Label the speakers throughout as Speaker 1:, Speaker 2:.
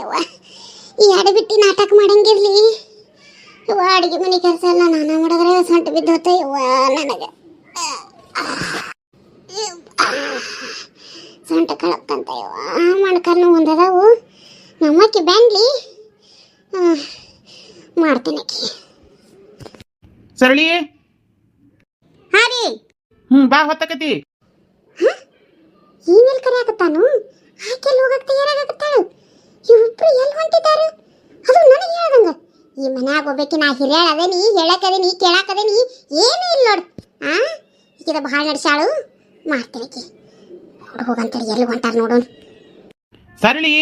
Speaker 1: ಯವ್ವ. ಈ ಅಡಬಿಟ್ಟಿ ನಾಟಕ ಮಾಡಂಗಿರ್ಲಿ ಯವ್ವ. ಅಡುಗೆ ಮನೆ ಕೆಲಸ ಎಲ್ಲ ನಾನು ಮಾಡಿದ್ರೆ ಸೊಂಟ ಬಿದ್ದೋತ ಯವ್ವ. ನನಗೆ ಸೊಂಟ ಕಳಕ್ಕಂತ ಯವ್ವ. ಮೊಣಕಾಲು ಒಂದದಾವು ನಮ್ಮಕ್ಕಿ ಬ್ಯಾಂಡ್ಲಿ ಮಾಡ್ತೀನಿ ಅಕ್ಕಿ.
Speaker 2: ಸರಳಿ
Speaker 1: ಹಾ ರೀ.
Speaker 2: ಬಾ ಹೊತ್ತಕತಿ.
Speaker 1: ಇಮೇಲ್ ಕರೆಯಾಕತ್ತಾನು. ಆಕೆಲ್ಲಿ ಹೋಗಕ್ಕೆ ತಯಾರಾಗತ್ತಾಳು. ಇವ್ರಿಬ್ರು ಎಲ್ಲಿ ಹೊಂಟಿದ್ದಾರೆ? ಅದು ನನಗೆ ಹೇಳ್ದಂಗ. ಈ ಮನ್ಯಾಗ ಹೋಗ್ಬೇಕಿ ನಾ ಹಿರಿಯಾಳದೇನಿ, ಹೇಳಕ್ಕದೇನಿ, ಕೇಳಾಕದೇನಿ, ಏನೂ ಇಲ್ಲ ನೋಡು. ಈಗಿದ ಭಾಳ ನಡೆಸಾಳು. ಮಾಡ್ತೀನಿ ಹೋಗಂತೇಳಿ ಎಲ್ಲಿ ಹೊಂಟಾರ ನೋಡೋಣ.
Speaker 2: ಸರಳಿ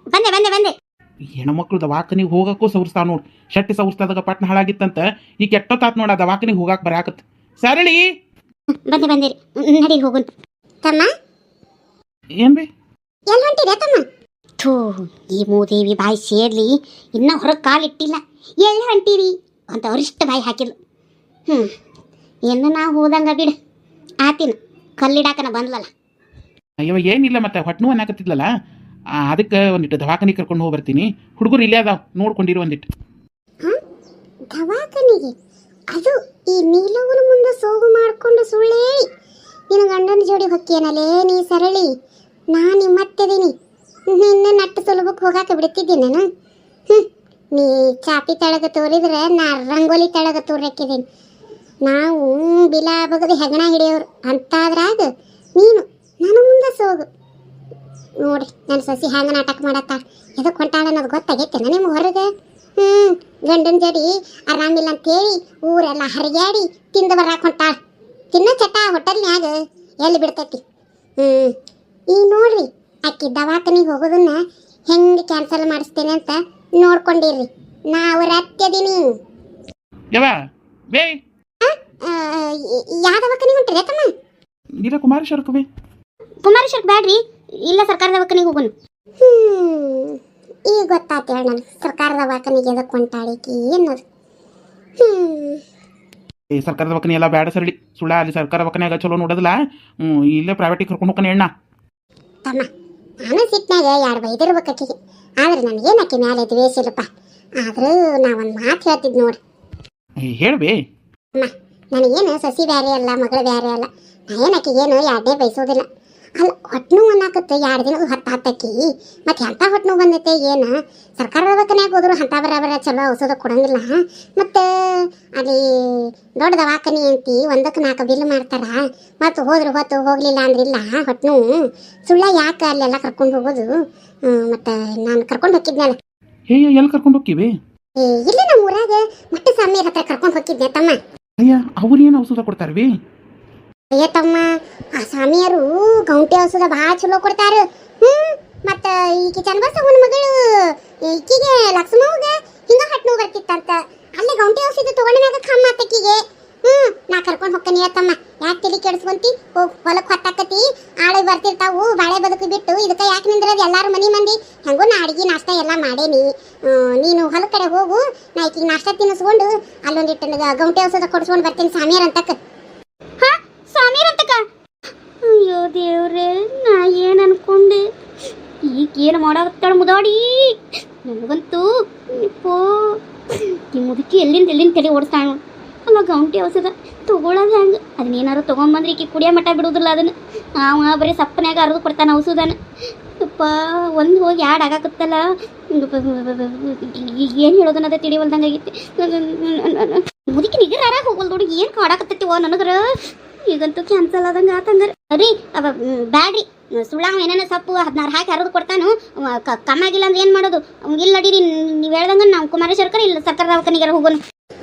Speaker 1: ಬಂದೆ ಬಂದೆ ಬಂದೆ.
Speaker 2: ಹೆಣ್ಮಕ್ಳು ದವಾಖಾನಿಗೆ ಹೋಗಕ್ಕೂ ಸವರ್ಸ್ತಾವ ನೋಡು. ಶೆಟ್ಟಿ ಸವರ್ಸ್ತಾದಾಗ ಪಟ್ನ ಹಾಳಾಗಿತ್ತಂತ ಈಗ ಕೆಟ್ಟೊತ್ತಾತ್ ನೋಡ ದವಾಖಾನಿಗೆ ಹೋಗಾಕ ಬರಾಕತ್. ಸರಳಿ
Speaker 1: ಬಂದೆ ಬಂದಿರಿ, ನಡಿ ಹೋಗುನ್. ತಮ್ಮ
Speaker 2: ಏನ್ ಬಿ
Speaker 1: ಎಲ್ಲಿ ಹೊಂಟಿದೆ ತಮ್ಮ? ಥೂ, ಈ ಮೂದೇವಿ ಬಾಯಿ ಸೇರ್ಲಿ, ಇನ್ನ ಹೊರಗೆ ಕಾಲಿಟ್ಟಿಲ್ಲ. ಎಲ್ಲಿ ಹೊಂಟಿರಿ ಅಂತ ಅವರಿಷ್ಟ ಬಾಯಿ ಹಾಕಿದ್ಲು. ಏನು ನಾ ಹೋದಂಗ ಬಿಡು. ಆತಿನ ಕಲ್ಲಿಡಾಕನ ಬಂದ್ಲಲ್ಲ.
Speaker 2: ಅಯ್ಯವ ಏನಿಲ್ಲ, ಮತ್ತೆ ಹೊಟ್ಟನು ಅನ್ನಾಕತ್ತಿದ್ಲಲ್ಲ, ಅದಕ್ಕೆ ಒಂದಿಟ್ಟು ದವಾಖಾನಿಗೆ ಕರ್ಕೊಂಡು ಹೋಗಿ ಬರ್ತೀನಿ. ಹುಡುಗರು ಇಲ್ಲೇ ಅದಾವ, ನೋಡ್ಕೊಂಡಿರು ಒಂದಿಟ್ಟು.
Speaker 1: ದವಾಖಾನಿಗೆ? ಅದು ಈ ನೀಲವನ ಮುಂದೆ ಸೋಗು ಮಾಡ್ಕೊಂಡು ಸುಳ್ಳು ಹೇಳಿ ನಿನ್ನ ಗಂಡನ ಜೋಡಿ ಹೊಕ್ಕೇನಲ್ಲೇ ನೀ ಸರಳಿ. ನಾನು ನಿಮ್ಮತ್ತಿದ್ದೀನಿ, ನಿನ್ನ ನಟ್ಟು ಸುಲಭಕ್ಕೆ ಹೋಗಾಕ ಬಿಡ್ತಿದ್ದೀನಿ ನಾನು. ನೀ ಚಾಪಿ ತಳಗ ತೋರಿದ್ರೆ ನಾ ರಂಗೋಲಿ ತಳಗ ತೋರಕ್ಕಿದ್ದೀನಿ. ನಾವು ಬಿಲ ಬಗದು ಹೆಗಣ ಹಿಡಿಯೋರು ಅಂತಾದ್ರಾಗ ನೀನು ನನ್ನ ಮುಂದೆ ಸೋಗು ನೋಡಿ. ನನ್ನ ಸೊಸಿ ಹ್ಯಾಂಗ ನಾಟಕ ಮಾಡತ್ತ, ಎದಕ್ಕೆ ಹೊಂಟಾಳ ಅನ್ನೋದು ಗೊತ್ತಾಗೈತೇನ ನಿಮ್ಗೆ ಹೊರಗೆ? ಗಂಡನ ಜೋಡಿ ಆರಾಮಿಲ್ಲ ಅಂತೇಳಿ ಊರೆಲ್ಲ ಹರಿಯಾಡಿ ತಿಂದು ಬರಾಕ್ ಹೊಂಟಾಳ. ತಿನ್ನೋ ಚಟ ಹೋಟೆಲ್ನ್ಯಾಗ ಎಲ್ಲಿ ಬಿಡ್ತೈತಿ? ಈಗ ನೋಡ್ರಿ, ಅಕ್ಕಿ ದವಾಖಾನಿಗೆ ಹೋಗೋದನ್ನ ಹೆಂಗೆ ಕ್ಯಾನ್ಸಲ್ ಮಾಡಿಸ್ತೇನೆ ಅಂತ ನೋಡ್ಕೊಂಡಿರ್ರಿ. ನಾವು ರತ್ಯದೀನಿ. ಯಾವ ದವಾಖಾನಿಗೆ ಹೊಂಟ್ರಿ ತಮ್ಮ?
Speaker 2: ಇಲ್ಲ ಕುಮಾರೇಶ್ವರಕ್ಕೆ.
Speaker 1: ಕುಮಾರೇಶ್ವರಕ್ಕೆ ಬ್ಯಾಡ್ರಿ, ಇಲ್ಲ ಸರ್ಕಾರ ದವಾಖಾನಿಗೆ ಹೋಗೋಣ. ಈಗ ಗೊತ್ತಾತ ಹೇಳ ನಾನು ಸರ್ಕಾರ ದವಾಖಾನಿಗೆ ಎದಕ್ಕೆ ಹೊಂಟಾಳಿಕಿ ಅನ್ನೋದು.
Speaker 2: ಸರ್ಕಾರ ದವಾಖಾನಿ ಎಲ್ಲ ಬೇಡ ಸರಳಿ, ಸುಳ್ಳ. ಅಲ್ಲಿ ಸರ್ಕಾರ ದವಾಖಾನ್ಯಾಗ ಚಲೋ ನೋಡೋದಿಲ್ಲ, ಇಲ್ಲೇ ಪ್ರೈವೇಟಿಗೆ ಕರ್ಕೊಂಡು ಹೋಗ್ತಾನೆ ಎಣ್ಣ.
Speaker 1: ತಮ್ಮ ನಾನು ಸಿಟ್ನಾಗ ಯಾರು ಬೈದಿರ್ಬೇಕಕ್ಕಿಗೆ, ಆದ್ರೆ ನನಗೇನು ಅಕ್ಕಿ ಮ್ಯಾಲೆ ದ್ವೇಷ ಇಲ್ಲಪ್ಪ. ಆದ್ರೂ ನಾವೊಂದು ಮಾತು ಹೇಳ್ತಿದ್ ನೋಡಿ.
Speaker 2: ಹೇಳ್ಬೇ
Speaker 1: ಅಮ್ಮ, ನನಗೇನು ಸಸಿ ಬ್ಯಾರೆ ಅಲ್ಲ, ಮಗಳು ಬ್ಯಾರೆ ಅಲ್ಲ. ನಾ ಏನು ಅಕ್ಕಿಗೇನು ಎರಡನೇ ಬಯಸೋದಿಲ್ಲ. ಅಲ್ಲ, ಹೊಟ್ಟೆ ನೋವು ಅನ್ನಾಕತ್ತೆ 2 ದಿನದ ಹತ್ತಕ್ಕಿ. ಮತ್ತೆ ಎಂಥ ಹೊಟ್ಟೆ ನೋವು ಬಂದೈತೆ ಏನು? ಸರ್ಕಾರ ದವಾಖಾನ್ಯಾಗ ಹೋದ್ರು ಅಂಥ ಬರಾಬರ ಚಲೋ ಔಷಧ ಕೊಡಂಗಿಲ್ಲ. ಮತ್ತು ಅಲ್ಲಿ ದೊಡ್ಡ ದವಾಖಾನಿ ಅಂತಿ 1ಕ್ಕೆ 4 ಬಿಲ್ ಮಾಡ್ತಾರ. ಮತ್ತು ಹೋದ್ರೆ ಹೊತ್ತು ಹೋಗಲಿಲ್ಲ ಅಂದ್ರಿಲ್ಲ ಹೊಟ್ಟೆ ನೋವು. ಸುಳ್ಳ ಯಾಕೆ ಅಲ್ಲೆಲ್ಲ ಕರ್ಕೊಂಡು ಹೋಗೋದು? ಮತ್ತು ನಾನು ಕರ್ಕೊಂಡು ಹೋಗಿದ್ನಲ್ಲ.
Speaker 2: ಎಲ್ಲಿ ಕರ್ಕೊಂಡು ಹೋಗ್ತೀವಿ?
Speaker 1: ಇಲ್ಲ, ನಮ್ಮ ಊರಾಗ ಮಟ್ಟ ಸ್ವಾಮಿಯರ ಹತ್ರ ಕರ್ಕೊಂಡು ಹೋಗಿದ್ದೆ ತಮ್ಮ.
Speaker 2: ಅಯ್ಯ, ಅವ್ರೇನು ಔಷಧ ಕೊಡ್ತಾರವಿ?
Speaker 1: ಅಯ್ಯ ತಮ್ಮ, ಆ ಸ್ವಾಮಿಯರು ಗೌಂಟಿ ಔಷಧ ಭಾಳ ಚಲೋ ಕೊಡ್ತಾರ. ಮತ್ತು ಈಕೆ ಚನ್ನಬಸವನ ಮಗಳು ಈಕಿಗೆ ಲಕ್ಷ್ಮವ್ಗ ಹಿಂಗ ಹೊಟ್ಟೆ ನೋವು ಬರ್ತಿತ್ತಂತ. ಅಲ್ಲೇ ಗೌಂಟಿ ಔಷಧ ತಗೊಂಡ ಮ್ಯಾಗ ಕಮ್ಮ ಆತಕ್ಕಿಗೆ. ನಾ ಕರ್ಕೊಂಡು ಹೋಗ್ತಾನೆ ತಮ್ಮ. ಯಾಕೆ ತಲೆ ಕೆಡಿಸ್ಕೊಂತಿ? ಹೊಲಕ್ಕೆ ಹೊತ್ತಾಕತಿ, ಆಳೆ ಬರ್ತಿರ್ತಾವು, ಬಾಳೆ ಬದುಕು ಬಿಟ್ಟು ಇದಕ್ಕೆ ಯಾಕೆ ನಿಂದ್ರದು? ಎಲ್ಲಾರು ಮನಿ ಮಂದಿ ಹೆಂಗೋ ನಾ ಅಡಿಗೆ ನಾಷ್ಟ ಎಲ್ಲ ಮಾಡೇನಿ. ನೀನು ಹೊಲ ಕಡೆ ಹೋಗು, ನಾ ಈಕಿಗೆ ನಾಷ್ಟ ತಿನ್ನಿಸ್ಕೊಂಡು ಅಲ್ಲೊಂದಿಟ್ಟು ಗೌಂಟಿ ಔಷಧ ಕೊಡಿಸ್ಕೊಂಡು ಬರ್ತೀನಿ ಸ್ವಾಮಿಯರ್ ಅಂತಕ್ಕ. ಸ್ವಾಮಿಯರ್ ಅಂತಕ್ಕ? ಅಯ್ಯೋ ದೇವ್ರೆ, ನಾ ಏನು ಅನ್ಕೊಂಡೆ? ಈಗ ಏನು ಮಾಡಾಕತ್ತಾಳ ಮುದಾಡಿ? ನನಗಂತೂ ಈ ಮುದುಕಿ ಎಲ್ಲಿಂದ ತಲೆ ಓಡಿಸ್ತಾಳ. ಅಲ್ಲ, ಗೌಂಟಿ ಔಷಧ ತೊಗೊಳೋದು ಹೆಂಗೆ? ಅದನ್ನೇನಾರು ತೊಗೊಂಬಂದ್ರೆ ಈಕಿ ಕುಡಿಯೋ ಮಟ್ಟ ಬಿಡೋದಿಲ್ಲ. ಅದನ್ನು ಅವ ಬರೀ ಸಪ್ಪನ್ಯಾಗ ಅರ್ದು ಕೊಡ್ತಾನೆ ಔಷಧನ. ಅಪ್ಪ, ಒಂದು ಹೋಗಿ ಎರಡು ಆಗಾಕತ್ತಲ್ಲ. ಏನು ಹೇಳೋದನ್ನದ ತಿಳಿವಲ್ದಂಗೆ ಆಗೈತಿ. ಮುದುಕಿ ನಿಗರಾರ ಹೋಗಲ್ ನೋಡಿ. ಏನು ಕಾಡಾಕತ್ತೈತಿವ ನನಗರ. ಈಗಂತೂ ಕ್ಯಾನ್ಸಲ್ ಆದಂಗೆ ಆತಂಗಾರ. ರೀ ಅವ ಬ್ಯಾಡ್ರಿ, ಸುಳ್ಳ ಏನೇನೋ ಸೊಪ್ಪು 16 ಹಾಕಿ ಹರಿದು ಕೊಡ್ತಾನು. ಕಮ್ಮಾಗಿಲ್ಲ ಅಂದ್ರೆ ಏನು ಮಾಡೋದು? ಇಲ್ಲ ನಡೀರಿ, ನೀವು ಹೇಳ್ದಂಗೆ ನಾವು ಕುಮಾರೇಶ್ವರಕ್ಕೆ ಇಲ್ಲ ಸರ್ಕಾರ ದವಾಖಾನಿಗಾರ ಹೋಗೋಣ.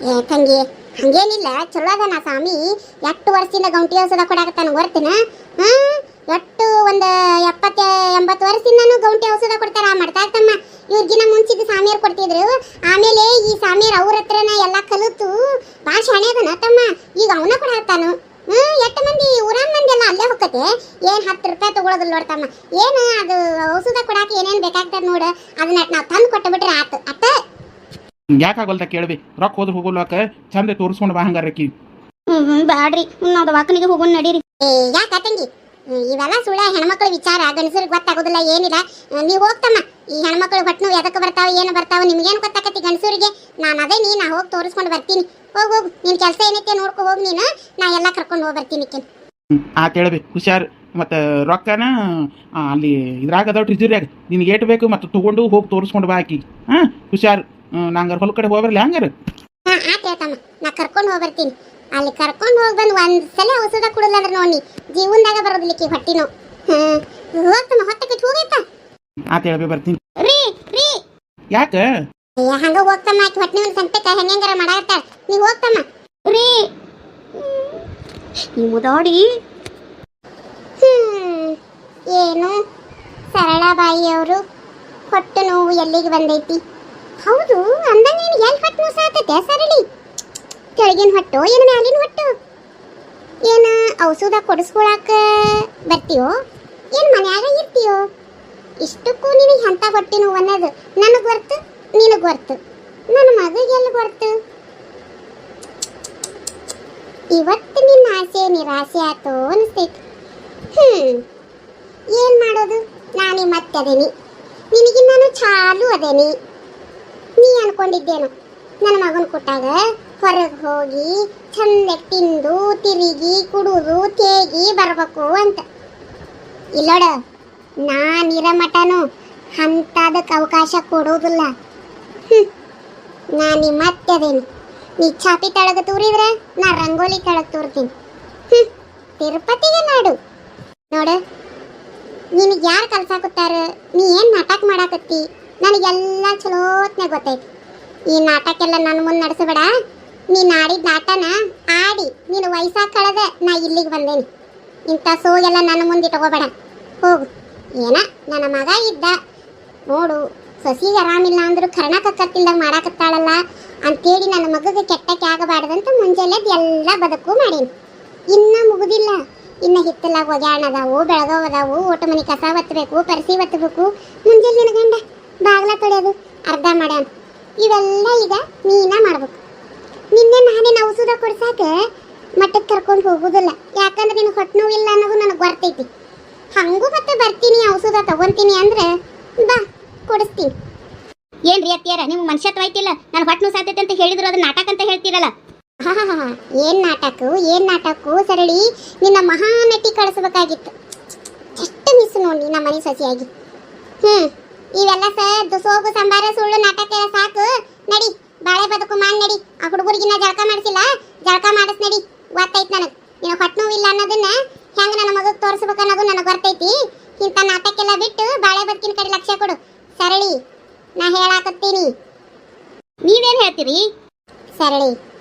Speaker 1: ಏ ತಂಗಿ, ಹಂಗೇನಿಲ್ಲ, ಚಲೋ ಅದನ ಸ್ವಾಮಿ. 8 ವರ್ಷದಿಂದ ಗೌಂಟಿ ಔಷಧ ಕೊಡಾಕತ್ತಾನ ಗೊತ್ತಿನ. ಎಷ್ಟು ಒಂದು 70-80 ವರ್ಷದಿಂದನೂ ಗೌಂಟಿ ಔಷಧ ಕೊಡ್ತಾರ. ಮಾಡ್ತಾ ತಮ್ಮ, ಇವ್ರಿಗಿನ ಮುಂಚಿದ ಸ್ವಾಮಿಯರು ಕೊಡ್ತಿದ್ರು. ಆಮೇಲೆ ಈ ಸ್ವಾಮಿಯರು ಅವ್ರ ಹತ್ರನ ಎಲ್ಲ ಕಲಿತು ಭಾಳ ಶಾಣೆ ಅದನ ತಮ್ಮ. ಈಗ ಅವನ ಕೊಡಾಕತ್ತಾನು. 8 ಮಂದಿ ಊರಾನ ಮಂದಿ ಎಲ್ಲ ಅಲ್ಲೇ ಹೋಗತ್ತೆ. ಏನು 10 ರೂಪಾಯಿ ತೊಗೊಳೋದಿಲ್ಲ ನೋಡ್ತಮ್ಮ. ಏನು ಅದು ಔಷಧ ಕೊಡಾಕ ಏನೇನು ಬೇಕಾಗ್ತದೆ ನೋಡು, ಅದನ್ನ ನಾವು ತಂದು ಕೊಟ್ಟುಬಿಟ್ರೆ ಆತು. ಅತ್ತ
Speaker 2: ಯಾಕಾಗಲ್ದ ಕೇಳ್ವಿ? ರೊಕ್ಕ ಹೋದ್ರೆ ಹೋಗೋಲ್ವಾಕ ಚಂದ ತೋರಿಸ್ಕೊಂಡು ಬಾ ಹಂಗಾರಕ್ಕಿ.
Speaker 1: ಬ್ಯಾಡ್ರಿ, ನಾವು ದವಾಖಾನಿಗೆ ಹೋಗೋಣ ನಡೀರಿ. ಯಾಕ ತಂಗಿ, ಇವೆಲ್ಲ ಸುಳ್ಳ ಹೆಣ್ಮಕ್ಳ ವಿಚಾರ, ಗಂಡಸರಿಗೆ ಗೊತ್ತಾಗೋದಿಲ್ಲ ಏನಿಲ್ಲ. ನೀವು ಹೋಗ್ತಮ್ಮ, ಈ ಹೆಣ್ಮಕ್ಳು ಹೊಟ್ಟೆ ನೋವು ಎದಕ್ಕೆ ಬರ್ತಾವ ಏನು ಬರ್ತಾವ ನಿಮ್ಗೇನು ಗೊತ್ತಾಕತಿ ಗಂಡಸರಿಗೆ? ನಾನು ಅದೇ ನಾ ಹೋಗಿ ತೋರಿಸ್ಕೊಂಡು ಬರ್ತೀನಿ. ಹೋಗು ನಿನ್ನ ಕೆಲಸ ಏನೈತೆ ನೋಡ್ಕೊ ಹೋಗಿ ನೀನು, ನಾ ಎಲ್ಲ ಕರ್ಕೊಂಡು ಹೋಗಿ ಬರ್ತೀನಿ.
Speaker 2: ಆತ ಹೇಳ್ಬೇಕು ಹುಷಾರು. ಮತ್ತು ರೊಕ್ಕನ ಅಲ್ಲಿ ಇದ್ರಾಗ ಅದಾವ ಟ್ರಿಜರಿಯಾಗ ನಿನಗೆ ಏಟು ಬೇಕು ಮತ್ತು ತೊಗೊಂಡು ಹೋಗಿ ತೋರಿಸ್ಕೊಂಡು ಬಾ ಆಕಿ. ಹಾಂ ಹುಷಾರು. ನಂಗಾರ ಹೊಲ ಕಡೆ ಹೋಗ್ಬರ್ಲಿ ಹಂಗಾರ?
Speaker 1: ಹಾಂ ಆಯ್ತು ಹೇಳ್ತಮ್ಮ, ನಾ ಕರ್ಕೊಂಡು ಹೋಗಿ ಬರ್ತೀನಿ. ಅಲ್ಲಿ ಕರ್ಕೊಂಡು ಹೋಗಿ ಬಂದು ಒಂದ್ಸಲ ಔಷಧ ಕುಡಿಲ್ಲ ಅಂದ್ರೆ ನೋಡಿ ಜೀವನದಾಗ ಬರೋದಿಲ್ಲಕ್ಕೆ ಹೊಟ್ಟಿ ನೋವು. ಹೋಗ್ತಮ್ಮ, ಹೊತ್ತಕ್ಕೆ ಹೋಗೈತ.
Speaker 2: ಆತ ಹೇಳ್ಬೇ ಬರ್ತೀನಿ.
Speaker 1: ರೀ ರೀ
Speaker 2: ಯಾಕೆ
Speaker 1: ಹಂಗ ಹೋಗ್ತಮ್ಮ, ಆಕಿ ಹೊಟ್ಟೆ ಒಂದು ಸಂತೆಕ ಹೆಂಗಾರ ಮಾಡಾರ್ತಾಳ. ನೀವು ಹೋಗ್ತಮ್ಮ. ರೀ ಈ ಮುದಾಡಿ ಏನು ಸರಳಾಬಾಯಿಯವರು ಹೊಟ್ಟೆ ನೋವು ಎಲ್ಲಿಗೆ ಬಂದೈತಿ? ಹೌದು ಅಂದಂಗ ನೀನು ಎಲ್ಲಿ ಹೊಟ್ಟೆ ನೋವು ಸಾತೈತೆ ಸರಳಿ? ಕೆಳಗಿನ ಹೊಟ್ಟು ಏನು ಮ್ಯಾಲಿನ ಹೊಟ್ಟು? ಏನು ಔಷಧ ಕೊಡಿಸ್ಕೊಳಕ ಬರ್ತೀಯೋ ಏನು ಮನ್ಯಾಗ ಇರ್ತೀಯೋ? ಇಷ್ಟಕ್ಕೂ ನಿನಗೆ ಎಂಥ ಹೊಟ್ಟೆ ನೋವು ಅನ್ನೋದು ನನಗೆ ಗೊತ್ತು, ನಿನಗೆ ಗೊತ್ತು, ನನ್ನ ಮಗಳಿಗೆ ಎಲ್ಲಿ ಗೊತ್ತು? ಇವತ್ತು ನಿನ್ನ ಆಸೆ ನಿರಾಸೆ ಆಯ್ತು ಅನಿಸ್ತೈತಿ. ಏನು ಮಾಡೋದು, ನಾನೇ ಮತ್ತೆ ಅದೇನಿ, ನಿನಗೆ ನಾನು ಚಾಲು ಅದೇನಿ. ನೀ ಅನ್ಕೊಂಡಿದ್ದೇನು ನನ್ನ ಮಗನ ಕೊಟ್ಟಾಗ ಹೊರಗೆ ಹೋಗಿ ಚಂದ ತಿಂದು ತಿರುಗಿ ಕುಡುದು ತೇಗಿ ಬರ್ಬೇಕು ಅಂತ. ಇಲ್ಲೋಡ, ನಾನಿರ ಮಟನು ಅಂಥದಕ್ಕೆ ಅವಕಾಶ ಕೊಡೋದಿಲ್ಲ. ನಾನು ಮತ್ತೆ ಅದೇನಿ. ನೀ ಚಾಪಿ ತಳಗ ತೂರಿದ್ರೆ ನಾ ರಂಗೋಲಿ ತಳಗ ತೂರ್ತೀನಿ. ತಿರುಪತಿಗೆ ನಾಡು ನೋಡು. ನಿನಗೆ ಯಾರು ಕಲ್ಸಾಕುತ್ತಾರ? ನೀ ಏನು ನಾಟಕ ಮಾಡಾಕತ್ತಿ? ನನಗೆಲ್ಲ ಚಲೋತ್ನೆ ಗೊತ್ತೈತಿ. ಈ ನಾಟಕ ಎಲ್ಲ ನನ್ನ ಮುಂದೆ ನಡೆಸಬೇಡ. ನೀನು ಆಡಿದ ನಾಟನ ಆಡಿ ನೀನು ವಯಸ್ಸಾಗ ಕಳೆದೆ ನಾ ಇಲ್ಲಿಗೆ ಬಂದೇನಿ. ಇಂಥ ಸೋಗೆಲ್ಲ ನನ್ನ ಮುಂದೆ ಇಟ್ಕೋಬೇಡ. ಹೋಗು. ಏನ ನನ್ನ ಮಗ ಇದ್ದ ನೋಡು, ಸೊಸಿಗೆ ಆರಾಮಿಲ್ಲ ಅಂದ್ರು ಕರ್ಣ ಕಕ್ಕತ್ತಿಲ್ದಾಗ ಮಾಡಾಕತ್ತಾಳಲ್ಲ ಅಂತೇಳಿ ನನ್ನ ಮಗಗೆ ಕೆಟ್ಟಕ್ಕೆ ಆಗಬಾರ್ದಂತ ಮುಂಜಾನೆ ಎಲ್ಲ ಬದುಕು ಮಾಡೀನಿ. ಇನ್ನ ಮುಗುದಿಲ್ಲ, ಇನ್ನ ಹಿತ್ತಲಾಗ ಒಗ್ಯಾಣ ಅದಾವು, ಬೆಳಗಾವ್ ಅದಾವು, ಓಟ ಮನೆ ಕಸ ಒತ್ತಬೇಕು, ಪರಸಿ ಒತ್ತಬೇಕು. ಮುಂಜಾನೆ ನಿನ್ನ ಗಂಡ ಬಾಗ್ಲ ತೊಳೆಯೋದು ಅರ್ಧ ಮಾಡ್ಯಾನ. ಇವೆಲ್ಲ ಈಗ ನೀನ ಮಾಡ್ಬೇಕು. ನಿನ್ನೆ ನಾನೇನು ಔಷಧ ಕೊಡ್ಸಾಕ ಮಟ್ಟಕ್ಕೆ ಕರ್ಕೊಂಡು ಹೋಗೋದಿಲ್ಲ, ಯಾಕಂದ್ರೆ ನಿನಗೆ ಹೊಟ್ಟೆ ನೋವಿಲ್ಲ ಅನ್ನೋದು ನನಗೆ ಗೊತ್ತೈತಿ. ಹಂಗೂ ಮತ್ತೆ ಬರ್ತೀನಿ ಔಷಧ ತಗೊಂತೀನಿ ಅಂದ್ರೆ ಬಾ ಕೊಡಿಸ್ತೀನಿ. ಏನ್ರಿ ಅತ್ತಿಯಾರ ನಿಮ್ಗೆ ಮನುಷ್ಯತ್ವ ಐತಿಲ್ಲ? ನಾನು ಹೊಟ್ಟೆ ನೋವು ಸಾಧ್ಯತೆ ಅಂತ ಹೇಳಿದ್ರು ಅದು ನಾಟಕ ಅಂತ ಹೇಳ್ತೀರಲ್ಲ. ಏನ್ ನಾಟಕು ಸರಳಿ, ನಿನ್ನ ಮಹಾನಟಿ ಕಳಿಸ್ಬೇಕಾಗಿತ್ತು. ಎಷ್ಟು ಮಿಸ್ ನೋಡಿ ನಮ್ಮ ಮನೆ ಸಸಿಯಾಗಿ. ಇವೆಲ್ಲ ಸೋಗು ಸಂಬಾರ ಸುಳ್ಳು ನಾಟಕ ಸಾಕು. ನಡಿ ಬಾಳೆ ಬದುಕು ಮಾಡಿ ನಡಿ. ಆ ಹುಡುಗರಿಗಿನ್ನ ಜಳಕ ಮಾಡಿಸಿಲ್ಲ, ಜಳಕ ಮಾಡಿಸ್ ನಡಿ. ಗೊತ್ತೈತಿ ನನಗೆ ನಿನ್ನ ಹೊಟ್ಟೆ ನೋವಿಲ್ಲ ಅನ್ನೋದನ್ನ ಹೆಂಗ ನನ್ನ ಮಗಗೆ ತೋರಿಸ್ಬೇಕು ಅನ್ನೋದು ನನಗೆ ಗೊತ್ತೈತಿ. ಇಂಥ ನಾಟಕ ಎಲ್ಲ ಬಿಟ್ಟು ಬಾಳೆ ಬದುಕಿನ ಕಡೆ ಲಕ್ಷ್ಯ ಕೊಡು ಸರಳಿ. ನಾ ಹೇಳಾಕತ್ತೀನಿ. ನೀವೇನು ಹೇಳ್ತೀರಿ ಸರಳಿ?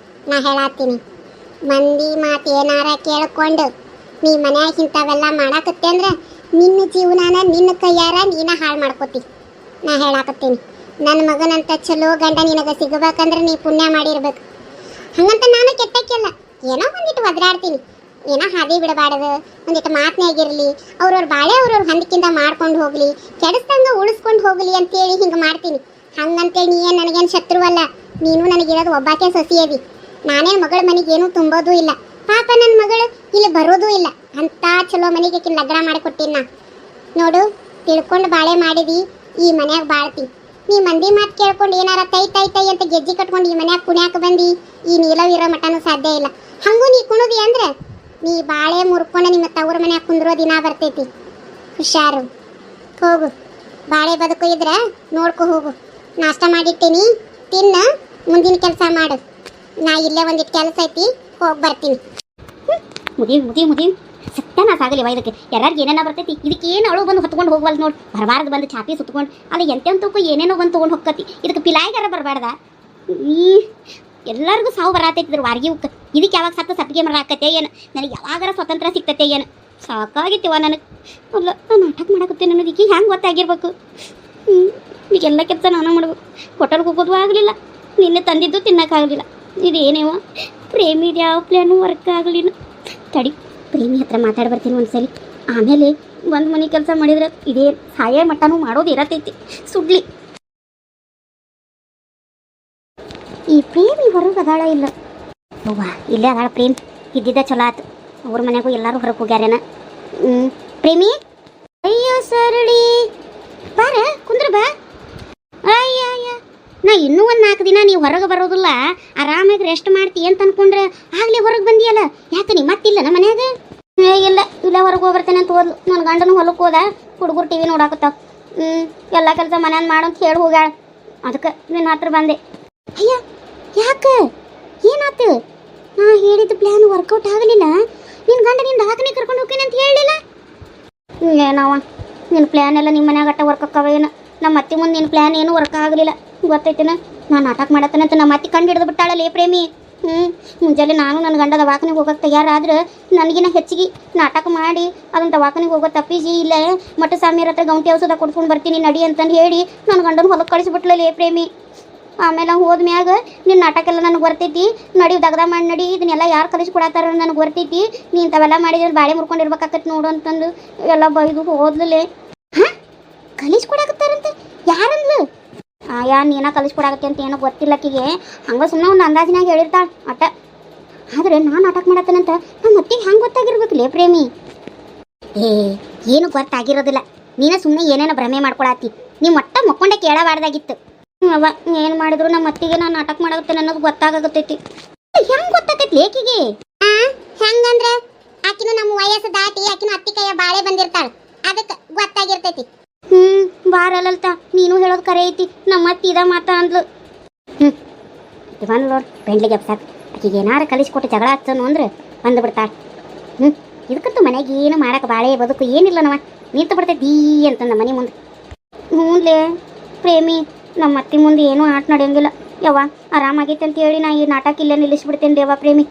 Speaker 1: ನಾ ಹೇಳತ್ತೀನಿ, ಮಂದಿ ಮಾತು ಏನಾರ ಕೇಳ್ಕೊಂಡು ನೀ ಮನ್ಯಾಗ ಇಂಥವೆಲ್ಲ ಮಾಡಾಕತ್ತೆ ಅಂದ್ರೆ ನಿನ್ನ ಜೀವನಾನ ನಿನ್ನ ಕೈಯಾರ ನೀನ ಹಾಳು ಮಾಡ್ಕೋತಿ. ನಾ ಹೇಳಾಕತ್ತೀನಿ, ನನ್ನ ಮಗನಂತ ಚಲೋ ಗಂಡ ನಿನಗೆ ಸಿಗಬೇಕಂದ್ರೆ ನೀ ಪುಣ್ಯ ಮಾಡಿರ್ಬೇಕು. ಹಂಗಂತ ನಾನು ಕೆಟ್ಟಕ್ಕೆಲ್ಲ ಏನೋ ಒಂದಿಟ್ಟು ಒದರಾಡ್ತೀನಿ. ಏನೋ ಹಾದಿ ಬಿಡಬಾರ್ದು, ಒಂದಿಟ್ಟು ಮಾತನಾಗಿರಲಿ, ಅವ್ರವ್ರ ಬಾಳೆ ಅವ್ರವ್ರ ಹೊಂದಿಕಿಂದ ಮಾಡ್ಕೊಂಡು ಹೋಗಲಿ, ಕೆಡಿಸ್ದಂಗ ಉಳಿಸ್ಕೊಂಡು ಹೋಗಲಿ ಅಂತೇಳಿ ಹಿಂಗೆ ಮಾಡ್ತೀನಿ. ಹಂಗಂತೇಳಿ ನೀ ಏನು ನನಗೇನು ಶತ್ರುವಲ್ಲ. ನೀನು ನನಗಿರೋದು ಒಬ್ಬಾಕೆ ಸೊಸಿಯದಿ. ನಾನೇನು ಮಗಳ ಮನೆಗೆ ಏನೂ ತುಂಬೋದೂ ಇಲ್ಲ. ಪಾಪ ನನ್ನ ಮಗಳು ಇಲ್ಲಿ ಬರೋದೂ ಇಲ್ಲ. ಅಂಥ ಚಲೋ ಮನೆಗೆ ಲಗ್ನ ಮಾಡಿಕೊಟ್ಟಿನ ನೋಡು. ತಿಳ್ಕೊಂಡು ಬಾಳೆ ಮಾಡಿದಿ, ಈ ಮನ್ಯಾಗ ಬಾಳ್ತಿ. ನೀ ಮಂದಿ ಮಾತು ಕೇಳ್ಕೊಂಡು ಏನಾರ ತೈ ಅಂತ ಗೆಜ್ಜಿ ಕಟ್ಕೊಂಡು ಈ ಮನ್ಯಾಗ ಕುಣ್ಯಾಕ ಬಂದು ಈ ನೀಲವಿರೋ ಮಟನೂ ಸಾಧ್ಯ ಇಲ್ಲ. ಹಂಗೂ ನೀ ಕುಣದಿ ಅಂದ್ರೆ ನೀ ಬಾಳೆ ಮುರ್ಕೊಂಡು ನಿಮ್ಮ ತವ್ರ ಮನ್ಯಾಗ ಕುಂದ್ರೋ ದಿನ ಬರ್ತೈತಿ. ಹುಷಾರು. ಹೋಗು, ಬಾಳೆ ಬದುಕು ಇದ್ರೆ ನೋಡ್ಕೊ ಹೋಗು. ನಾಷ್ಟ ಮಾಡಿಟ್ಟೀನಿ, ತಿನ್ನ, ಮುಂದಿನ ಕೆಲಸ ಮಾಡು. ನಾ ಇಲ್ಲೇ ಒಂದಿಟ್ಟು ಕೆಲಸ ಐತಿ, ಹೋಗಿ ಬರ್ತೀನಿ. ಮುದಿ ಸತ್ಯನ ಸಾಗಲಿವ ಇದಕ್ಕೆ. ಯಾರಿಗೆ ಏನೇನೋ ಬರ್ತೈತಿ, ಇದಕ್ಕೆ ಏನು ಅಳು ಬಂದು ಹೊತ್ಕೊಂಡು ಹೋಗ್ವಲ್ ನೋಡಿ. ಬರಬಾರ್ದು ಬಂದು ಚಾಪಿ ಸುತ್ಕೊಂಡು ಅಲ್ಲಿ ಎಂತೆಂತಕ್ಕೂ ಏನೇನೋ ಬಂದು ತೊಗೊಂಡು ಹೋಗ್ಕತಿ. ಇದಕ್ಕೆ ಪಿಲಾಯಿಗಾರ ಬರಬಾರ್ದ. ಎಲ್ಲರಿಗೂ ಸಾವು ಬರತೈತಿದ್ರು ವಾರ್ಗಿ ಉಕ್ಕ. ಇದಕ್ಕೆ ಯಾವಾಗ ಸತ್ತಿಗೆ ಮರ ಹಾಕತ್ತೆ ಏನು? ನನಗೆ ಯಾವಾಗಾರ ಸ್ವತಂತ್ರ ಸಿಗ್ತತೆ ಏನು? ಸಾಕಾಗಿತ್ತಿವ ನನಗೆ. ಅಲ್ಲ ನಾನು ನಾಟಕ ಮಾಡಕತ್ತೇನೆ ಅನ್ನೋದು ಈಗ ಹ್ಯಾಂಗೆ ಗೊತ್ತಾಗಿರ್ಬೇಕು. ಈಗೆಲ್ಲ ಕೆಲಸ ನಾನು ಮಾಡ್ಬೇಕು. ಹೋಟೆಲ್ಗೆ ಹೋಗೋದು ಆಗಲಿಲ್ಲ, ನಿನ್ನೆ ತಂದಿದ್ದು ತಿನ್ನೋಕ್ಕಾಗಲಿಲ್ಲ. ಇದೇನೇವ ಪ್ರೇಮಿದು ಯಾವ ಪ್ಲ್ಯಾನು ವರ್ಕ್ ಆಗಲಿಲ್ಲ. ತಡಿ, ಪ್ರೇಮಿ ಹತ್ರ ಮಾತಾಡಿ ಬರ್ತೀನಿ ಒಂದ್ಸಲಿ. ಆಮೇಲೆ ಒಂದು ಮನೆ ಕೆಲಸ ಮಾಡಿದ್ರೆ ಇದೇ ಸಾಯ ಮಟ್ಟನೂ ಮಾಡೋದು ಇರತೈತಿ. ಸುಡ್ಲಿ. ಈ ಪ್ರೇಮಿ ಹೊರಗೆ ಅದಾಳ ಇಲ್ಲ? ಅವ್ವ ಇಲ್ಲೇ ಅದಾಳ ಪ್ರೇಮ್. ಇದ್ದಿದ್ದ ಚಲೋ ಆಯ್ತು. ಅವ್ರ ಮನೆಗೂ ಎಲ್ಲರೂ ಹೊರಗೆ ಹೋಗ್ಯಾರೇನ. ಪ್ರೇಮಿ ಅಯ್ಯೋ ಸರಳಿ ಬಾರ ಕುಂದ್ರ ಬಾ. ಅಯ್ಯ ಅಯ್ಯ ನಾ ಇನ್ನೂ ಒಂದು 4 ದಿನ ನೀವು ಹೊರಗೆ ಬರೋದಿಲ್ಲ, ಆರಾಮಾಗಿ ರೆಸ್ಟ್ ಮಾಡ್ತಿ ಅಂತ ಅನ್ಕೊಂಡ್ರೆ ಆಗ್ಲೇ ಹೊರಗೆ ಬಂದಿಯಲ್ಲ. ಯಾಕೆ ನೀ ಮತ್ತಿಲ್ಲ ನಮ್ಮ ಮನ್ಯಾಗ? ಇಲ್ಲ ಇಲ್ಲ ಹೊರಗೆ ಹೋಗ್ಬರ್ತೇನೆ ಅಂತ ಹೋದ್ಲು. ನನ್ನ ಗಂಡನು ಹೊಲಕ್ಕೆ ಹೋದ, ಹುಡುಗರು ಟಿವಿ ನೋಡಾಕತ್ತಾವ. ಎಲ್ಲ ಕೆಲಸ ಮನೇನ ಮಾಡಂತ ಹೇಳಿ ಹೋಗ್ಯಾಳ. ಅದಕ್ಕೆ ನಿನ್ನ ಹತ್ರ ಬಂದೆ. ಅಯ್ಯ ಯಾಕೆ ಏನಾತು? ನಾ ಹೇಳಿದ ಪ್ಲ್ಯಾನ್ ವರ್ಕೌಟ್ ಆಗಲಿಲ್ಲ. ನಿನ್ನ ಗಂಡ ನಿನ್ನ ದವಾಖಾನೆ ಕರ್ಕೊಂಡು ಹೋಗ್ತೀನಿ ಅಂತ ಹೇಳಲಿಲ್ಲ. ಏನವ ನಿನ್ನ ಪ್ಲ್ಯಾನ್ ಎಲ್ಲ ನಿಮ್ಮ ಮನ್ಯಾಗ ಅಟ್ಟ ವರ್ಕ್ ಆಕ್ಕವ ಏನು? ನಮ್ಮ ಅತ್ತಿ ಮುಂದೆ ನಿನ್ನ ಪ್ಲ್ಯಾನ್ ಏನೂ ವರ್ಕ್ ಆಗಲಿಲ್ಲ ಗೊತ್ತೈತೇನ? ನಾನು ನಾಟಕ ಮಾಡತ್ತೇನೆ ಅಂತ ನಮ್ಮ ಅತ್ತಿ ಕಂಡು ಹಿಡಿದು ಬಿಟ್ಟಾಳಲ್ಲ ಏ ಪ್ರೇಮಿ. ಮುಂಜಾನೆ ನಾನು ನನ್ನ ಗಂಡ ದವಾಖಾನೆಗೆ ಹೋಗೋಕೆ ತಯಾರಾದ್ರೆ ನನಗಿನ ಹೆಚ್ಚಿಗೆ ನಾಟಕ ಮಾಡಿ ಅದನ್ನು ದವಾಖಾನೆಗೆ ಹೋಗೋ ತಪ್ಪಿಸಿ ಇಲ್ಲ ಮಠ ಸ್ವಾಮಿಯರ ಹತ್ರ ಗೌಂಟಿ ಔಷಧ ಕೊಡ್ಕೊಂಡು ಬರ್ತೀನಿ ನಡಿ ಅಂತಂದು ಹೇಳಿ ನನ್ನ ಗಂಡನ ಹೊಲಕ್ಕೆ ಕಳಿಸ್ಬಿಟ್ಲಲ್ಲ ಏ ಪ್ರೇಮಿ. ಆಮೇಲೆ ಹೋದ್ಮ್ಯಾಗ ನಿನ್ನ ನಾಟಕ ಎಲ್ಲ ನನಗೆ ಬರ್ತೈತಿ, ನಡಿ ದಗದ ಮಾಡಿ ನಡಿ, ಇದನ್ನೆಲ್ಲ ಯಾರು ಕಲಿಸ್ಕೊಡತ್ತಾರ ನನಗೆ ಬರ್ತೈತಿ, ನೀನು ತಾವೆಲ್ಲ ಮಾಡಿದ್ರೆ ಬಾಳೆ ಮುರ್ಕೊಂಡಿರ್ಬೇಕಾಕತ್ ನೋಡು ಅಂತಂದು ಎಲ್ಲ ಬೈದು ಹೋದ್ಲೇ. ಹಾಂ ಕಲಿಸ್ಕೊಡಾಕತ್ತಾರಂತೆ ಯಾರಂದ್ಲು? ಯಾ ನೀನ ಕಲಿಸ್ಕೊಡಾಕತ್ತೆ ಅಂತ ಏನೋ ಗೊತ್ತಿಲ್ಲಕ್ಕಿಗೆ, ಹಂಗೆ ಸುಮ್ಮನೆ ಒಂದು ಅಂದಾಜಿನಾಗ ಹೇಳಿರ್ತಾಳೆ ಅಟ್ಟ. ಆದರೆ ನಾನು ನಾಟಕ ಮಾಡತ್ತೇನಂತ ನಮ್ಮ ಅತ್ತಿಗೆ ಹೆಂಗೆ ಗೊತ್ತಾಗಿರ್ಬೇಕಲ್ಲೇ ಪ್ರೇಮಿ? ಏನು ಗೊತ್ತಾಗಿರೋದಿಲ್ಲ, ನೀನು ಸುಮ್ಮನೆ ಏನೇನೋ ಭ್ರಮೆ ಮಾಡ್ಕೊಳತ್ತಿ. ನೀವು ಒಟ್ಟ ಮಕ್ಕೊಂಡೆ ಕೇಳಬಾರ್ದಾಗಿತ್ತು. ಅವ ಏನು ಮಾಡಿದ್ರು ನಮ್ಮ ಅತ್ತಿಗೆ ನಾನು ನಾಟಕ ಮಾಡಾಕತ್ತೇನೆ ಅನ್ನೋದು ಗೊತ್ತಾಗತ್ತೈತಿ. ಹೆಂಗೆ ಗೊತ್ತಾಗೈತಿ ಲೇಕಿಗೆ? ಹೆಂಗಂದ್ರೆ ಆಕಿನೂ ನಮ್ಮ ವಯಸ್ಸು ದಾಟಿ ಆಕಿನೂ ಅತ್ತಿ ಕೈಯ ಬಾಳೆ ಬಂದಿರ್ತಾಳೆ, ಅದಕ್ಕೆ ಗೊತ್ತಾಗಿರ್ತೈತಿ. ಬಾರಲ್ಲಲ್ತ ನೀನು ಹೇಳೋದು ಕರೆ ಐತಿ. ನಮ್ಮ ಅತ್ತಿ ಇದ ಮಾತಾ ಅಂದ್ಲು. ಇವನ್ ನೋಡ್ ಬೆಂಡ್ಲಿಗೆ ಎಬ್ಸಾಕ್ ಆಕಿಗೆ ಏನಾರು ಕಲಿಸ್ಕೊಟ್ಟು ಜಗಳ ಹಚ್ಚನು ಅಂದ್ರೆ ಬಂದು ಬಿಡ್ತಾಳೆ. ಇದಕ್ಕಂತೂ ಮನೆಗೆ ಏನು ಮಾಡಕ್ಕೆ ಬಾಳೆ ಬದುಕು ಏನಿಲ್ಲ ನವ ನಿಂತು ಬಿಡ್ತೈತಿ ಅಂತ ನಮ್ಮ ಮನೆ ಮುಂದೆ. ಹ್ಞೂನ್ಲೇ ಪ್ರೇಮಿ, ನಮ್ಮ ಅತ್ತಿ ಮುಂದೆ ಏನೂ ಆಟ ನಡೆಯಂಗಿಲ್ಲ. ಯವ್ವ ಆರಾಮಾಗೈತೆ ಅಂತ ಹೇಳಿ ನಾ ಈ ನಾಟಕ ಇಲ್ಲೇ ನಿಲ್ಲಿಸ್ಬಿಡ್ತೇನೆ ದೇವ ಪ್ರೇಮಿ.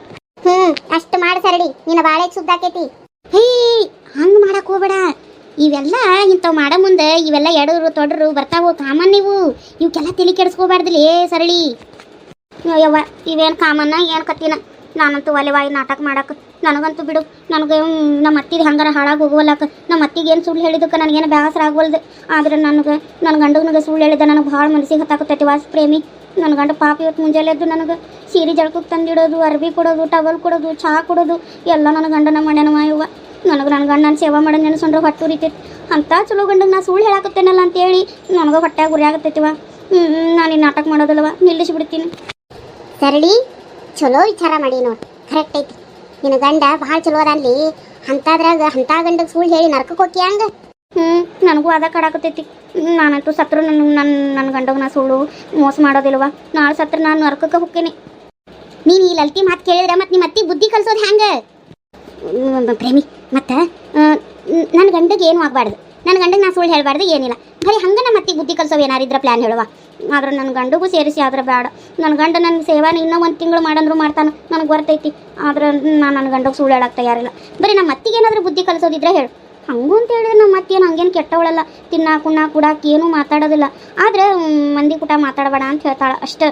Speaker 1: ಅಷ್ಟು ಮಾಡಿ ಸರಡಿ, ನಿನ್ನ ಬಾಳೆ ಸುದ್ದಾಕೈತಿ. ಹೇ ಹಂಗೆ ಮಾಡಕ್ಕೆ ಹೋಗ್ಬೇಡ. ಇವೆಲ್ಲ ಇಂಥವು ಮಾಡೋ ಮುಂದೆ ಇವೆಲ್ಲ ಎಡರು ತೊಡರು ಬರ್ತಾವು ಕಾಮನ್. ಇವಕ್ಕೆಲ್ಲ ತಲೆ ಕೆಡಿಸ್ಕೋಬಾರ್ದಿಲ್ಲ ಏ ಸರಳಿ. ಯವ್ವ ಇವೇನು ಕಾಮನ್ನ ಏನು ಕತ್ತಿನ? ನಾನಂತೂ ಒಲೆವಾಯಿ ನಾಟಕ ಮಾಡಕ್ಕೆ ನನಗಂತೂ ಬಿಡು. ನನಗೆ ನಮ್ಮ ಅತ್ತಿಗೆ ಹಂಗಾರ ಹಾಳಾಗಿ ಹೋಗುವಲ್ಲಕ್ಕ. ನಮ್ಮ ಅತ್ತಿಗೆ ಏನು ಸುಳ್ಳು ಹೇಳಿದಕ್ಕೆ ನನಗೇನು ಬೇಸರ ಆಗ್ವಲ್ದು. ಆದರೆ ನನ್ನ ಗಂಡನಿಗೆ ಸುಳ್ಳು ಹೇಳಿದ ನನಗೆ ಭಾಳ ಮನಸ್ಸಿಗೆ ಹತ್ತಾಕತ್ತೈತಿ ವಾಸ್ ಪ್ರೇಮಿ. ನನ್ನ ಗಂಡ ಪಾಪ ಇವತ್ತು ಮುಂಜಾನೆ ಎದ್ದು ನನಗೆ ಸೀರೆ ಜಳಕಕ್ಕೆ ತಂದಿಡೋದು, ಅರ್ಬಿ ಕೊಡೋದು, ಟವಲ್ ಕೊಡೋದು, ಚಹಾ ಕೊಡೋದು ಎಲ್ಲ ನನ್ನ ಗಂಡನ ಮಾಡ್ಯಾನವ. ಇವ್ವ ನನಗೆ ನನ್ನ ಗಂಡನ ಸೇವಾ ಮಾಡೋದು ನೆನೆಸ್ಕೊಂಡ್ರೆ ಹೊಟ್ಟೆ ಉರಿತೈತಿ. ಅಂಥ ಚಲೋ ಗಂಡಗೆ ನಾ ಸುಳ್ಳು ಹೇಳಾಕತ್ತೇನಲ್ಲ ಅಂತೇಳಿ ನನಗೆ ಹೊಟ್ಟೆಗೆ ಉರಿ ಆಗತ್ತೈತಿವ. ನಾನು ಈ ನಾಟಕ ಮಾಡೋದಲ್ವ ನಿಲ್ಲಿಸಿಬಿಡ್ತೀನಿ. ಸರಳಿ ಚಲೋ ವಿಚಾರ ಮಾಡಿ ನೋಡಿ, ಕರೆಕ್ಟ್ ಐತಿ. ನಿನ್ನ ಗಂಡ ಭಾಳ ಚಲೋ ಅದಲ್ಲಿ, ಅಂಥದ್ರಾಗ ಅಂಥ ಗಂಡಗೆ ಸುಳ್ಳು ಹೇಳಿ ನರ್ಕಕ್ಕೆ ಹೋಗಿ ಹಂಗೆ. ನನಗೂ ಅದ ಕಡಾಕತ್ತೈತಿ. ನಾನಂತೂ ಸತ್ರು ನನ್ನ ಗಂಡಗೆ ನಾ ಸುಳ್ಳು ಮೋಸ ಮಾಡೋದಿಲ್ವ. ನಾಳೆ ಸತ್ರ ನಾನು ನರ್ಕಕ್ಕೆ ಹೋಗ್ತೀನಿ. ನೀನು ಈ ಲಲ್ತಿ ಮಾತು ಕೇಳಿದ್ರೆ ಮತ್ತು ನಿಮ್ಮ ಅತ್ತಿ ಬುದ್ಧಿ ಕಲಿಸೋದು ಹೆಂಗೆ ಪ್ರೇಮಿ? ಮತ್ತು ನನ್ನ ಗಂಡಗೆ ಏನೂ ಆಗಬಾರ್ದು, ನನ್ನ ಗಂಡಗೆ ನಾ ಸುಳ್ಳು ಹೇಳಬಾರ್ದು, ಏನಿಲ್ಲ. ಬರೀ ಹಂಗೆ ನಮ್ಮ ಅತ್ತಿಗೆ ಬುದ್ಧಿ ಕಲಿಸೋವು ಏನಾರಿದ್ರೆ ಪ್ಲ್ಯಾನ್ ಹೇಳುವ. ಆದ್ರೆ ನನ್ನ ಗಂಡಗೂ ಸೇರಿಸಿ ಆದ್ರೆ ಬೇಡ. ನನ್ನ ಗಂಡ ನನ್ನ ಸೇವಾನ ಇನ್ನೂ 1 ತಿಂಗಳು ಮಾಡಂದ್ರು ಮಾಡ್ತಾನೆ, ನನಗೆ ಬರ್ತೈತಿ. ಆದ್ರೆ ನಾನು ನನ್ನ ಗಂಡಗೆ ಸುಳ್ಳು ಹೇಳಕ್ಕೆ ತಯಾರಿಲ್ಲ. ಬರೀ ನಮ್ಮ ಅತ್ತಿಗೆ ಏನಾದರೂ ಬುದ್ಧಿ ಕಲಿಸೋದಿದ್ರೆ ಹೇಳು. ಹಂಗೂ ಅಂತ ಹೇಳಿದ್ರೆ ನಮ್ಮ ಅತ್ತೇನು ಹಂಗೇನು ಕೆಟ್ಟವಳಲ್ಲ, ತಿನ್ನಾಕುಣ್ಣ ಕೂಡಾಕಿ ಏನೂ ಮಾತಾಡೋದಿಲ್ಲ. ಆದರೆ ಮಂದಿ ಕೂಟ ಮಾತಾಡಬೇಡ ಅಂತ ಹೇಳ್ತಾಳೆ ಅಷ್ಟೇ.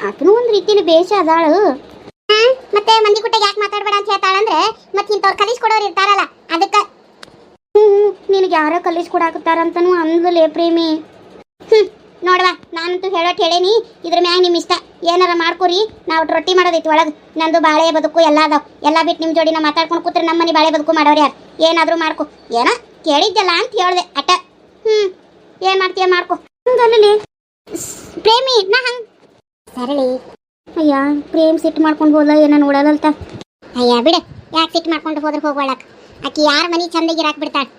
Speaker 1: ಆತನೂ ಒಂದು ರೀತಿಯಲ್ಲಿ ಬೇಷ ಅದಾಳು. ಮತ್ತೆ ಮಂದಿ ಕೂಟ ಯಾಕೆ ಮಾತಾಡಬೇಡ ಅಂತ ಹೇಳ್ತಾಳಂದ್ರೆ ಮತ್ತೆ ಇಂಥವ್ರು ಕಲಿಸ್ಕೊಡೋರು ಇರ್ತಾರಲ್ಲ ಅದಕ್ಕೆ. ನಿನಗೆ ಯಾರೋ ಕಲಿಸ್ಕೊಡಾಕತ್ತಾರಂತನೂ ಅಂದ್ಲೇ ಪ್ರೇಮಿ. ನೋಡವಾ ನಾನಂತೂ ಹೇಳೋಟ್ ಹೇಳೇನಿ, ಇದ್ರ ಮ್ಯಾಗ ನಿಮ್ಮ ಇಷ್ಟ. ಏನಾರ ಮಾಡ್ಕೊರಿ, ನಾವು ರೊಟ್ಟಿ ಮಾಡೋದೈತಿ ಒಳಗೆ. ನಂದು ಬಾಳೆ ಬದುಕು ಎಲ್ಲ ಅದಾವ. ಎಲ್ಲ ಬಿಟ್ಟು ನಿಮ್ಮ ಜೋಡಿ ನಾ ಮಾತಾಡ್ಕೊಂಡು ಕೂತ್ರೆ ನಮ್ಮ ಮನೆ ಬಾಳೆ ಬದುಕು ಮಾಡೋರು ಯಾರು? ಏನಾದರೂ ಮಾಡ್ಕೊ. ಏನೋ ಕೇಳಿದ್ದಲ್ಲ ಅಂತ ಹೇಳ್ದೆ ಅಟ್ಟ. ಏನು ಮಾಡ್ತೀಯ ಮಾಡ್ಕೊ. ಹಂಗಲ್ಲಿ ಪ್ರೇಮಿ ನಾ ಹಂಗೆ ಸರಳಿ. ಅಯ್ಯ ಪ್ರೇಮ್ ಸಿಟ್ಟು ಮಾಡ್ಕೊಂಡು ಹೋದ ಏನೋ ನೋಡಲ್ಲಂತ. ಅಯ್ಯ ಬಿಡು, ಯಾಕೆ ಸಿಟ್ಟು ಮಾಡ್ಕೊಂಡು ಹೋದ್ರೆ ಹೋಗೋಳಕ್ಕೆ? ಆಕಿ ಯಾರ ಮನೆ ಚಂದಾಗಿರಾಕ್ ಬಿಡ್ತಾಳೆ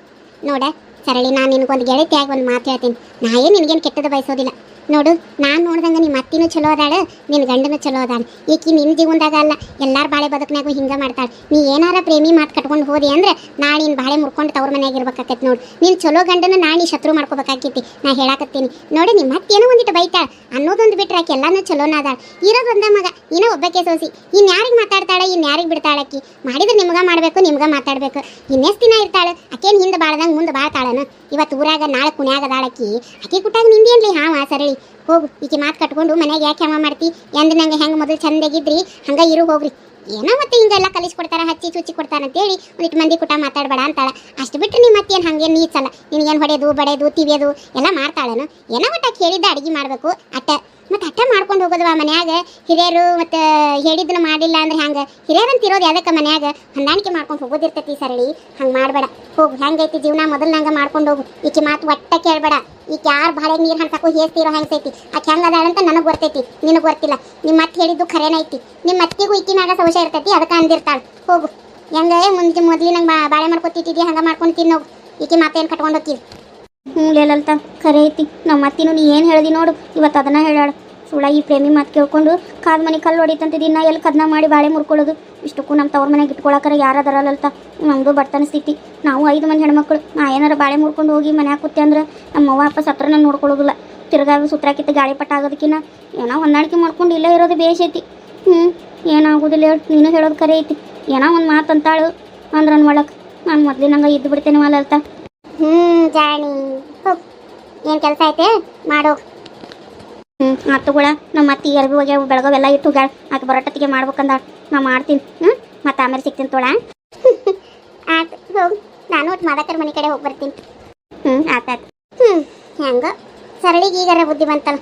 Speaker 1: ನೋಡ ಸರಳಿ. ನಾನು ನಿನಗೊಂದು ಗೆಳತಿಯಾಗಿ ಒಂದು ಮಾತು ಹೇಳ್ತೀನಿ. ನಾ ಏನು ನಿನಗೇನು ಕೆಟ್ಟದ್ದು ಬಯಸೋದಿಲ್ಲ ನೋಡು. ನಾನು ನೋಡ್ದಂಗೆ ನಿಮ್ಮ ಅತ್ತಿನೂ ಚಲೋ ಅದಾಳೆ, ನಿನ್ನ ಗಂಡನೂ ಚಲೋ ಅದಾಳೆ. ಈಕಿ ನಿನ್ನ ಜೀವನದಾಗ ಅಲ್ಲ ಎಲ್ಲಾರ ಬಾಳೆ ಬದುಕನಾಗೂ ಹಿಂಗೆ ಮಾಡ್ತಾಳೆ. ನೀ ಏನಾರ ಪ್ರೇಮಿ ಮಾತು ಕಟ್ಕೊಂಡು ಹೋದಿ ಅಂದ್ರೆ ನಾಳೆ ನಿನ್ನ ಬಾಳೆ ಮುರ್ಕೊಂಡು ತವ್ರ ಮನೆಯಾಗ ಇರ್ಬೇಕಾಕೈತಿ ನೋಡು. ನಿನ್ನ ಚಲೋ ಗಂಡನ ನಾಳೆ ನೀ ಶತ್ರು ಮಾಡ್ಕೋಬೇಕಾಕೈತಿ. ನಾ ಹೇಳಾಕತ್ತೀನಿ ನೋಡಿ. ನಿಮ್ಮ ಅತ್ತೇನೋ ಒಂದಿಟ್ಟು ಬೈತಾಳೆ ಅನ್ನೋದೊಂದು ಬಿಟ್ರೆ ಆಕೆ ಎಲ್ಲನೂ ಚಲೋನ ಅದಾಳೆ. ಇರೋದು ಒಂದ ಮಗ, ಇನ್ನೂ ಒಬ್ಬಕ್ಕೆ ಸೋಸಿ. ಇನ್ಯಾರಿಗೆ ಮಾತಾಡ್ತಾಳೆ, ಇನ್ಯಾರಿಗೆ ಬಿಡ್ತಾಳೆ? ಆಕಿ ಮಾಡಿದ್ರೆ ನಿಮ್ಗೆ ಮಾಡಬೇಕು, ನಿಮ್ಗೆ ಮಾತಾಡಬೇಕು. ಇನ್ನೆಷ್ಟು ದಿನ ಇರ್ತಾಳೆ? ಆಕೇನು ಹಿಂದೆ ಬಾಳ್ದಂಗೆ ಮುಂದೆ ಬಾಳ್ತಾಳನ? ಇವತ್ತು ಊರಾಗ ನಾಳೆ ಕುಣ್ಯಾಗದಾಳಕಿ. ಆಕಿ ಕುಟ್ಟಾಗ ನಿಂದೇನ್ಲಿ ಹಾವ ಸರಳಿ. ಹೋಗು ಈಕಿ ಮಾತು ಕಟ್ಕೊಂಡು ಮನೆಯಾಗ ಯಾಕೆ ಹೆಮ್ಮ ಮಾಡ್ತಿ? ಎಂದ ನಂಗೆ ಹೆಂಗೆ ಮೊದಲು ಚಂದಾಗಿದ್ರಿ ಹಂಗೆ ಇರು ಹೋಗ್ರಿ. ಏನೋ ಮತ್ತೆ ಹಿಂಗೆಲ್ಲ ಕಲಿಸ್ಕೊಡ್ತಾರ, ಹಚ್ಚಿ ಚುಚ್ಚಿ ಕೊಡ್ತಾರಂತೇಳಿ ಒಂದಿಟ್ಟು ಮಂದಿ ಕೂಟ ಮಾತಾಡಬೇಡ ಅಂತಾಳೆ. ಅಷ್ಟು ಬಿಟ್ಟರೆ ನಿಮ್ಮ ಮತ್ತೇನು ಹಂಗೇನು ನೀಚಲ್ಲ. ನಿನಗೇನು ಹೊಡೆದು ಬಡೆದು ತಿವಿಯೋದು ಎಲ್ಲ ಮಾಡ್ತಾಳೇನು? ಏನೋ ಒಟ್ಟು ಹೇಳಿದ್ದ ಅಡುಗೆ ಮಾಡಬೇಕು ಅಟ್ಟ. ಮತ್ತು ಅಟ್ಟ ಮಾಡ್ಕೊಂಡು ಹೋಗೋದು ಹೋಗೋದವ ಮನ್ಯಾಗ ಹಿರಿಯರು ಮತ್ತು ಹೇಳಿದ್ದನ್ನು ಮಾಡಿಲ್ಲ ಅಂದ್ರೆ ಹ್ಯಾಂಗೆ ಹಿರಿಯರಂತ ಇರೋದು ಯಾವ್ದಕ್ಕೆ ಮನ್ಯಾಗ ಹೊಂದಾಣಿಕೆ ಮಾಡ್ಕೊಂಡು ಹೋಗೋದಿರ್ತೈತಿ ಸರಳಿ ಹಂಗೆ ಮಾಡಬೇಡ ಹೋಗು ಹೆಂಗೈತಿ ಜೀವನ ಮೊದಲ್ನಂಗೆ ಮಾಡ್ಕೊಂಡು ಹೋಗು ಈಕೆ ಮಾತು ಒಟ್ಟ ಕೇಳಬೇಡ ಈಗ ಯಾರು ಭಾಳ ನೀರು ಹಂಚಕ್ಕೂ ಹೇಸ್ತಿರೋ ಹಂಗೈತಿ ಆಕೆ ಹೆಂಗೆ ಅದಾಳಂತ ನನಗೆ ಗೊತ್ತೈತಿ ನಿನಗೆ ಗೊತ್ತಿಲ್ಲ ನಿಮ್ಮ ಮತ್ತೆ ಹೇಳಿದ್ದು ಖರೇನೈತಿ ನಿಮ್ಮ ಅತ್ತಿಗೂ ಈಕಿ ಮ್ಯಾಗ ಸಂಶಯ ಇರ್ತೈತಿ ಅದಕ್ಕೆ ಅಂದಿರ್ತಾಳೆ ಹೋಗು ಹೆಂಗೆ ಮುಂದೆ ಮೊದಲು ನಂಗೆ ಬಾಳೆ ಮಾಡ್ಕೊತಿದ್ದಿ ಹಂಗೆ ಮಾಡ್ಕೊಂಡು ತಿನ್ನೋಗು ಈಕಿ ಮಾತೇನು ಕಟ್ಕೊಂಡು ಹೋಗ್ತೀವಿ ಲಲಿತಾ ಖರೆ ಐತಿ ನಮ್ಮ ಅತ್ತಿನೂ ನೀ ಏನು ಹೇಳ್ದಿ ನೋಡು ಇವತ್ತು ಅದನ್ನ ಹೇಳಾಳ ಸುಳ್ಳ ಈ ಪ್ರೇಮಿ ಮಾತು ಕೇಳ್ಕೊಂಡು ಕಾದ ಮನೆ ಕಲ್ಲು ಹೊಡಿತಂತ ದಿನ ಎಲ್ಲಿ ಕದ್ನ ಮಾಡಿ ಬಾಳೆ ಮುರ್ಕೊಳ್ಳೋದು ಇಷ್ಟಕ್ಕೂ ನಮ್ಮ ತವ್ರ ಮನೆಗೆ ಇಟ್ಕೊಳಕರ ಯಾರದಾರ ಲಲಿತಾ ನಮ್ಮದು ಬರ್ತನ ಸ್ಥಿತಿ ನಾವು 5 ಮಂದಿ ಹೆಣ್ಮಕ್ಳು ನಾ ಏನಾರ ಬಾಳೆ ಮುರ್ಕೊಂಡು ಹೋಗಿ ಮನ್ಯಾಗ ಕೂತೆ ಅಂದ್ರೆ ನಮ್ಮ ಅವ್ವ ಅಪ್ಪ ಸತ್ರನ ನೋಡ್ಕೊಳ್ಳೋದಿಲ್ಲ ತಿರ್ಗಾ ಸುತ್ರಾಕಿತ್ತು ಗಾಳಿ ಪಟ್ಟ ಆಗೋದಕ್ಕಿನ್ನ ಏನೋ ಹೊಂದಾಣಿಕೆ ಮಾಡ್ಕೊಂಡು ಇಲ್ಲೇ ಇರೋದು ಬೇಸೈತಿ ಏನಾಗೋದಿಲ್ಲ ನೀನು ಹೇಳೋದು ಖರೆ ಐತಿ ಏನೋ ಒಂದು ಮಾತು ಅಂತಾಳು ಅಂದ್ರೆ ನನ್ನ ಒಳಗೆ ನಾನು ಮೊದಲಿನಂಗೆ ಇದ್ದು ಬಿಡ್ತೇನೆ ಲಲಿತಾ ಜಾಣಿ ಹೋಗಿ ಏನು ಕೆಲಸ ಐತೆ ಮಾಡೋ ಆತುಗಳ ನಮ್ಮ ಅತ್ತಿ ಎರ್ಬಿ ಹೋಗಿ ಬೆಳಗೋವೆಲ್ಲ ಇಟ್ಟು ಹೋಗ್ಯಾಳ ಆಕೆ ಬರೋಟತ್ತಿಗೆ ಮಾಡ್ಬೇಕಂದ ನಾ ಮಾಡ್ತೀನಿ ಮತ್ತೆ ಆಮೇಲೆ ಸಿಗ್ತೀನಿ ತೋಳ ಆಯ್ತು ಹೋಗಿ ನಾನು ಒಟ್ಟು ಮಾದಕರ ಮನೆ ಕಡೆ ಹೋಗಿ ಬರ್ತೀನಿ ಆತಾಯ್ತು ಹೆಂಗ ಸರಳಿಗೆ ಈಗಾರ ಬುದ್ಧಿ ಬಂತಲ್ಲ